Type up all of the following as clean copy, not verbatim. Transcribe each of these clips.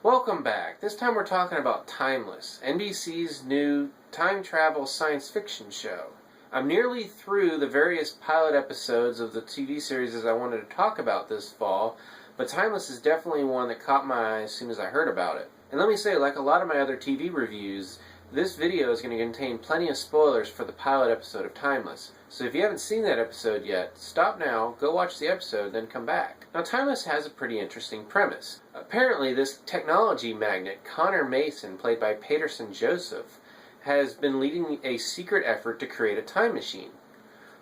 Welcome back. This time we're talking about Timeless, NBC's new time travel science fiction show. I'm nearly through the various pilot episodes of the TV series I wanted to talk about this fall, but Timeless is definitely one that caught my eye as soon as I heard about it. And let me say, like a lot of my other TV reviews, this video is going to contain plenty of spoilers for the pilot episode of Timeless. So if you haven't seen that episode yet, stop now, go watch the episode, then come back. Now, Timeless has a pretty interesting premise. Apparently, this technology magnate, Connor Mason, played by Paterson Joseph, has been leading a secret effort to create a time machine.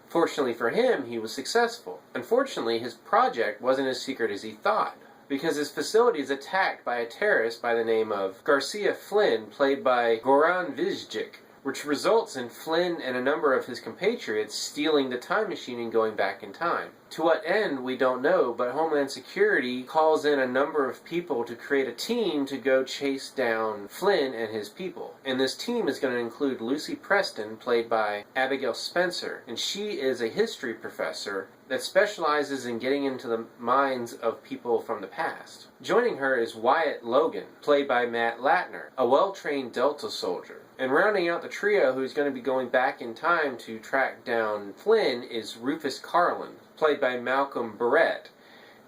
Fortunately for him, he was successful. Unfortunately, his project wasn't as secret as he thought, because his facility is attacked by a terrorist by the name of Garcia Flynn, played by Goran Visnjic, which results in Flynn and a number of his compatriots stealing the time machine and going back in time. To what end, we don't know, but Homeland Security calls in a number of people to create a team to go chase down Flynn and his people. And this team is going to include Lucy Preston, played by Abigail Spencer, and she is a history professor that specializes in getting into the minds of people from the past. Joining her is Wyatt Logan, played by Matt Latner, a well-trained Delta soldier. And rounding out the trio who's going to be going back in time to track down Flynn is Rufus Carlin, played by Malcolm Barrett.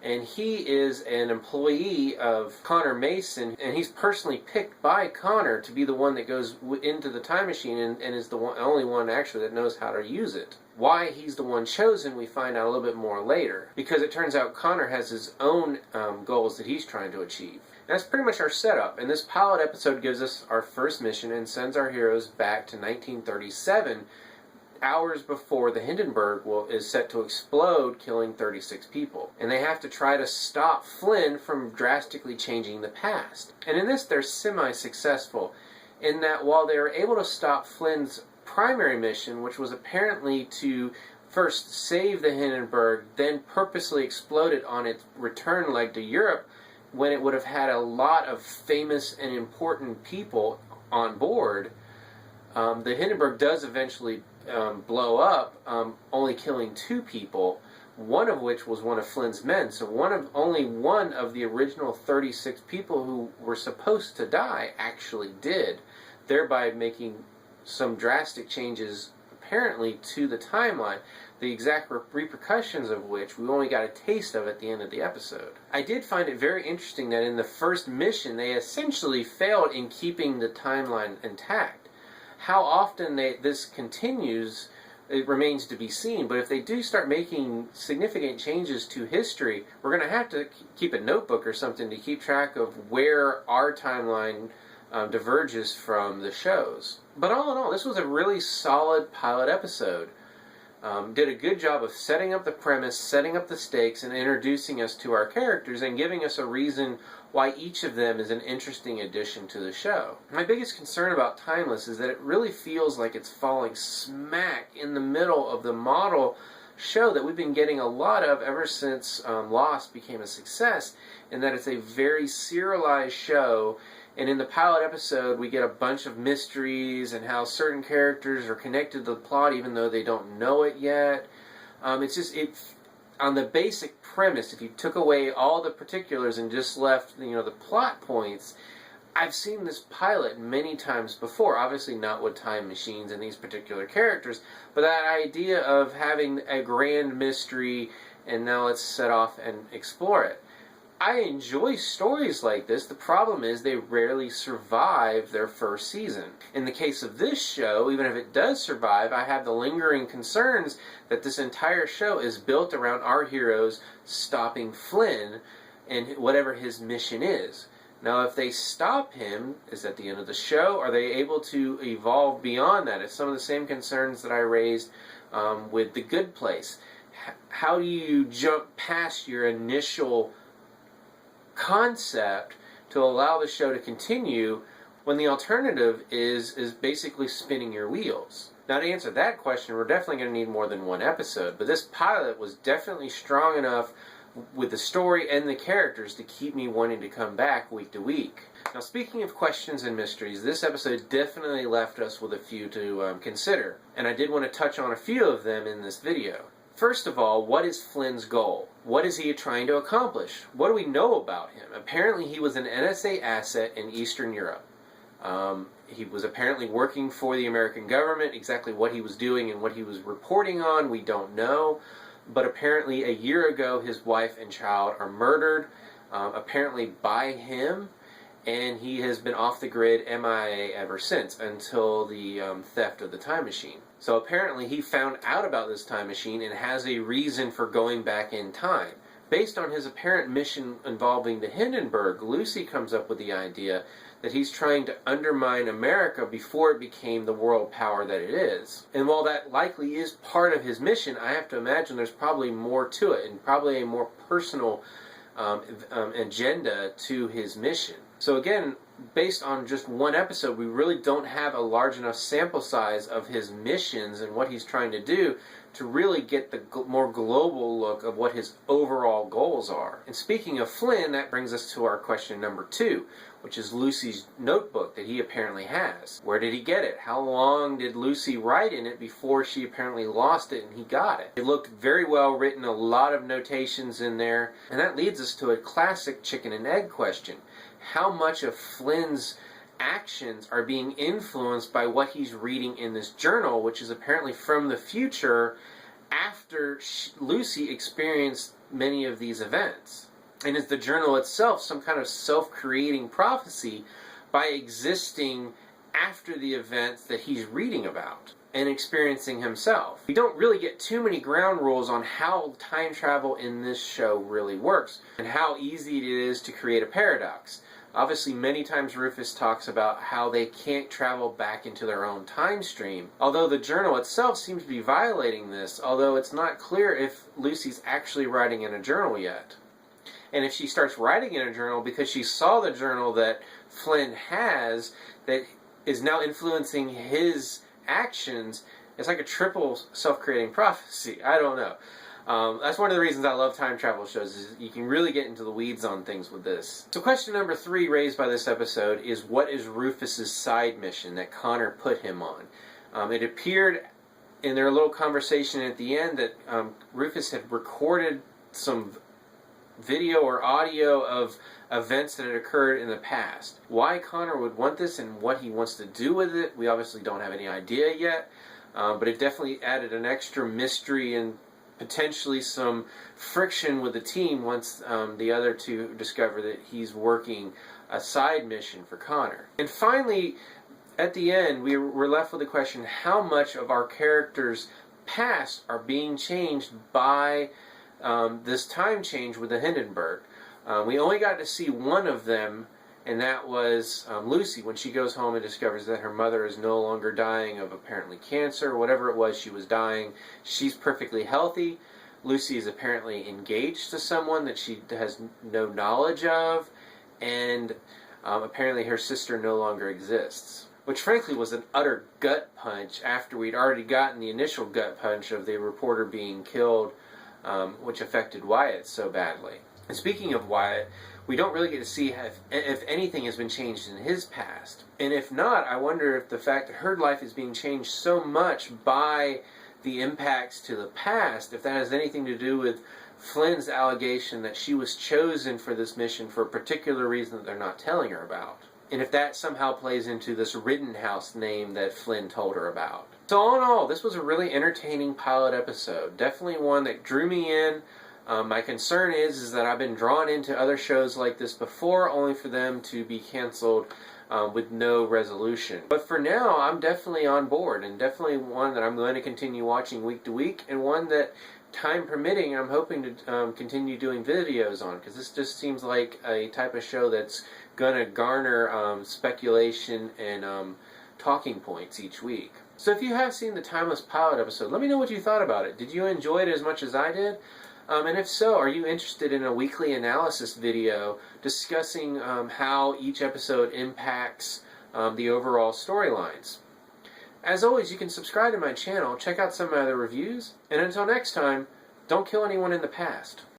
And he is an employee of Connor Mason, and he's personally picked by Connor to be the one that goes into the time machine and is the only one actually that knows how to use it. Why he's the one chosen, we find out a little bit more later, because it turns out Connor has his own goals that he's trying to achieve. That's pretty much our setup, and this pilot episode gives us our first mission and sends our heroes back to 1937, hours before the Hindenburg is set to explode, killing 36 people. And they have to try to stop Flynn from drastically changing the past. And in this, they're semi-successful, in that while they are able to stop Flynn's primary mission, which was apparently to first save the Hindenburg, then purposely explode it on its return leg to Europe, when it would have had a lot of famous and important people on board, the Hindenburg does eventually blow up, only killing 2 people, one of which was one of Flynn's men. So only one of the original 36 people who were supposed to die actually did, thereby making some drastic changes apparently to the timeline, the exact repercussions of which we only got a taste of at the end of the episode. I did find it very interesting that in the first mission they essentially failed in keeping the timeline intact. How often this continues, it remains to be seen, but if they do start making significant changes to history, we're going to have to keep a notebook or something to keep track of where our timeline diverges from the shows. But all in all, this was a really solid pilot episode. Did a good job of setting up the premise, setting up the stakes, and introducing us to our characters and giving us a reason why each of them is an interesting addition to the show. My biggest concern about Timeless is that it really feels like it's falling smack in the middle of the model show that we've been getting a lot of ever since Lost became a success, in that it's a very serialized show. And in the pilot episode, we get a bunch of mysteries and how certain characters are connected to the plot even though they don't know it yet. On the basic premise, if you took away all the particulars and just left, the plot points, I've seen this pilot many times before. Obviously not with time machines and these particular characters, but that idea of having a grand mystery and now let's set off and explore it. I enjoy stories like this. The problem is they rarely survive their first season. In the case of this show, even if it does survive, I have the lingering concerns that this entire show is built around our heroes stopping Flynn and whatever his mission is. Now, if they stop him, is that the end of the show? Are they able to evolve beyond that? It's some of the same concerns that I raised with The Good Place. How do you jump past your initial concept to allow the show to continue when the alternative is basically spinning your wheels? Now, to answer that question, we're definitely going to need more than one episode, but this pilot was definitely strong enough with the story and the characters to keep me wanting to come back week to week. Now, speaking of questions and mysteries, this episode definitely left us with a few to consider, and I did want to touch on a few of them in this video. First of all, what is Flynn's goal? What is he trying to accomplish? What do we know about him? Apparently he was an NSA asset in Eastern Europe. He was apparently working for the American government. Exactly what he was doing and what he was reporting on, we don't know. But apparently a year ago his wife and child are murdered, apparently by him, and he has been off the grid, MIA, ever since, until the theft of the time machine. So apparently he found out about this time machine and has a reason for going back in time. Based on his apparent mission involving the Hindenburg, Lucy comes up with the idea that he's trying to undermine America before it became the world power that it is. And while that likely is part of his mission, I have to imagine there's probably more to it, and probably a more personal agenda to his mission. So again, based on just one episode, we really don't have a large enough sample size of his missions and what he's trying to do to really get the more global look of what his overall goals are. And speaking of Flynn, that brings us to our question number 2, which is Lucy's notebook that he apparently has. Where did he get it? How long did Lucy write in it before she apparently lost it and he got it? It looked very well written, a lot of notations in there, and that leads us to a classic chicken and egg question. How much of Flynn's actions are being influenced by what he's reading in this journal, which is apparently from the future after Lucy experienced many of these events? And is the journal itself some kind of self-creating prophecy by existing after the events that he's reading about and experiencing himself? We don't really get too many ground rules on how time travel in this show really works and how easy it is to create a paradox. Obviously, many times Rufus talks about how they can't travel back into their own time stream, although the journal itself seems to be violating this, although it's not clear if Lucy's actually writing in a journal yet. And if she starts writing in a journal because she saw the journal that Flynn has that is now influencing his actions, it's like a triple self-creating prophecy. I don't know. That's one of the reasons I love time travel shows, is you can really get into the weeds on things with this. So question number 3 raised by this episode is, what is Rufus's side mission that Connor put him on? It appeared in their little conversation at the end that Rufus had recorded some video or audio of events that had occurred in the past. Why Connor would want this and what he wants to do with it, we obviously don't have any idea yet, but it definitely added an extra mystery and potentially some friction with the team once the other two discover that he's working a side mission for Connor. And finally, at the end, we're left with the question, how much of our characters' past are being changed by this time change with the Hindenburg? We only got to see one of them, and that was Lucy, when she goes home and discovers that her mother is no longer dying of apparently cancer, whatever it was she was dying. She's perfectly healthy. Lucy is apparently engaged to someone that she has no knowledge of, and apparently her sister no longer exists. Which frankly was an utter gut punch after we'd already gotten the initial gut punch of the reporter being killed, which affected Wyatt so badly. And speaking of Wyatt, we don't really get to see if anything has been changed in his past. And if not, I wonder if the fact that her life is being changed so much by the impacts to the past, if that has anything to do with Flynn's allegation that she was chosen for this mission for a particular reason that they're not telling her about. And if that somehow plays into this Rittenhouse name that Flynn told her about. So all in all, this was a really entertaining pilot episode. Definitely one that drew me in. My concern is that I've been drawn into other shows like this before, only for them to be canceled with no resolution. But for now, I'm definitely on board, and definitely one that I'm going to continue watching week to week, and one that, time permitting, I'm hoping to continue doing videos on, because this just seems like a type of show that's going to garner speculation and talking points each week. So if you have seen the Timeless Pilot episode, let me know what you thought about it. Did you enjoy it as much as I did? And if so, are you interested in a weekly analysis video discussing how each episode impacts the overall storylines? As always, you can subscribe to my channel, check out some of my other reviews, and until next time, don't kill anyone in the past.